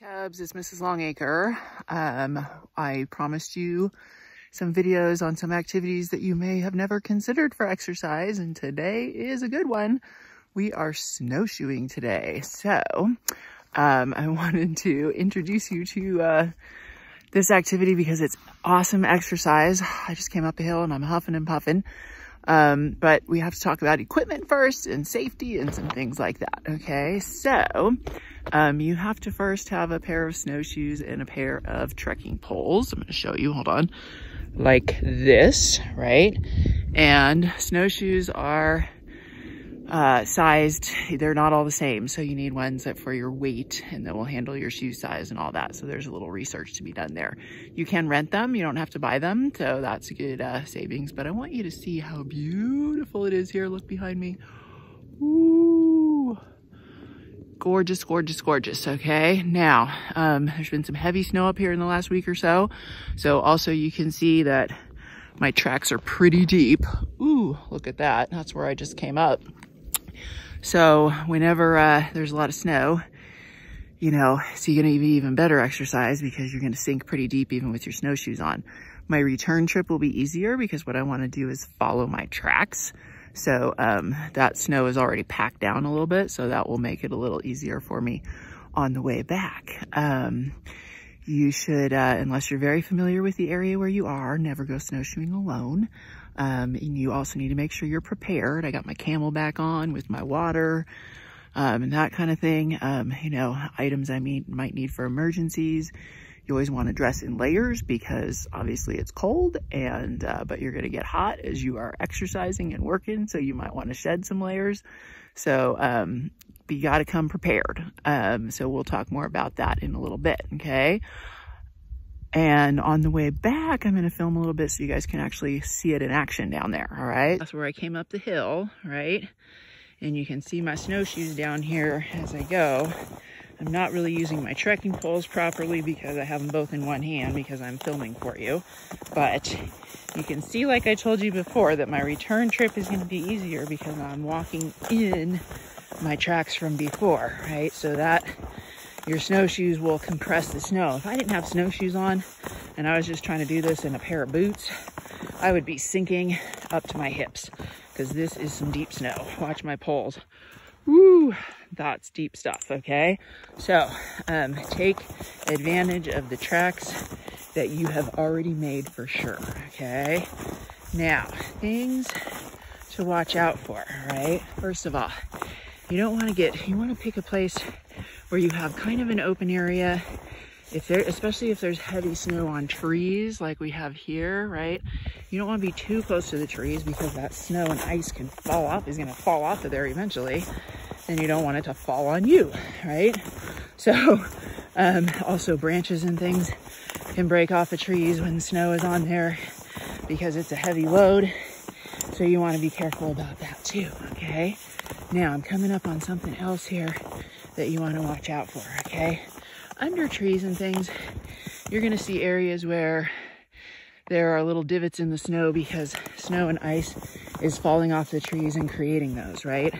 Cubs, it's Mrs. Longaker. I promised you some videos on some activities that you may have never considered for exercise, and today is a good one. We are snowshoeing today. So I wanted to introduce you to this activity because it's awesome exercise. I just came up a hill and I'm huffing and puffing. But we have to talk about equipment first and safety and some things like that. Okay, so you have to first have a pair of snowshoes and a pair of trekking poles. I'm going to show you, hold on, like this, right? And snowshoes are sized, they're not all the same. So you need ones that for your weight and that will handle your shoe size and all that. So there's a little research to be done there. You can rent them, you don't have to buy them. So that's a good savings, but I want you to see how beautiful it is here. Look behind me. Ooh, gorgeous, gorgeous, gorgeous. Okay. Now, there's been some heavy snow up here in the last week or so. So also you can see that my tracks are pretty deep. Ooh, look at that. That's where I just came up. So whenever there's a lot of snow, you know, so you're going to be even better exercise because you're going to sink pretty deep even with your snowshoes on. My return trip will be easier because what I want to do is follow my tracks. So that snow is already packed down a little bit, so that will make it a little easier for me on the way back. You should, unless you're very familiar with the area where you are, never go snowshoeing alone. And you also need to make sure you're prepared. I got my camelback on with my water, and that kind of thing. You know, items I might need for emergencies. You always want to dress in layers because obviously it's cold and, but you're going to get hot as you are exercising and working. So you might want to shed some layers. So, but you got to come prepared. So we'll talk more about that in a little bit. Okay. And on the way back, I'm going to film a little bit so you guys can actually see it in action down there. All right. That's where I came up the hill, right? And you can see my snowshoes down here as I go. I'm not really using my trekking poles properly because I have them both in one hand because I'm filming for you. But you can see, like I told you before, that my return trip is going to be easier because I'm walking in my tracks from before, right? So that your snowshoes will compress the snow. If I didn't have snowshoes on and I was just trying to do this in a pair of boots, I would be sinking up to my hips because this is some deep snow. Watch my poles. Woo, that's deep stuff, okay? So take advantage of the tracks that you have already made for sure, okay? Now, things to watch out for, right? First of all, you want to pick a place where you have kind of an open area. Especially if there's heavy snow on trees like we have here, right? You don't want to be too close to the trees because that snow and ice is going to fall off of there eventually. And you don't want it to fall on you, right? So, also branches and things can break off of trees when snow is on there because it's a heavy load. So you want to be careful about that too, okay? Now I'm coming up on something else here that you want to watch out for, okay? Under trees and things, you're going to see areas where there are little divots in the snow because snow and ice is falling off the trees and creating those, right?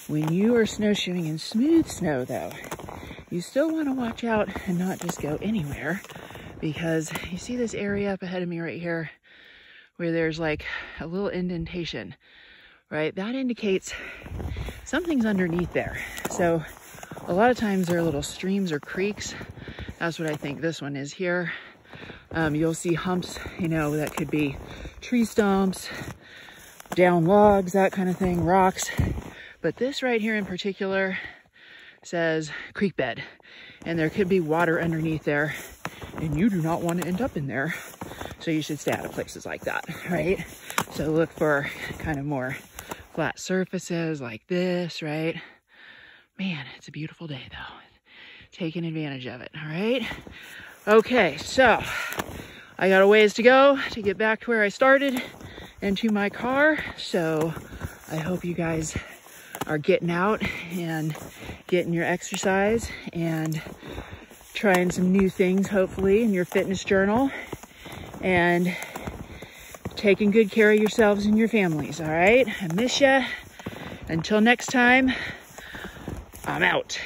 When you are snowshoeing in smooth snow, though, you still want to watch out and not just go anywhere because you see this area up ahead of me right here where there's like a little indentation, right? That indicates something's underneath there. So a lot of times there are little streams or creeks. That's what I think this one is here. You'll see humps, you know, that could be tree stumps, down logs, that kind of thing, rocks. But this right here in particular says creek bed, and there could be water underneath there, and you do not want to end up in there. So you should stay out of places like that, right? So look for kind of more flat surfaces like this, right? Man, it's a beautiful day though. Taking advantage of it, all right? Okay, so I got a ways to go to get back to where I started and to my car. So I hope you guys are getting out and getting your exercise and trying some new things, hopefully, in your fitness journal and taking good care of yourselves and your families, all right? I miss ya. Until next time, I'm out.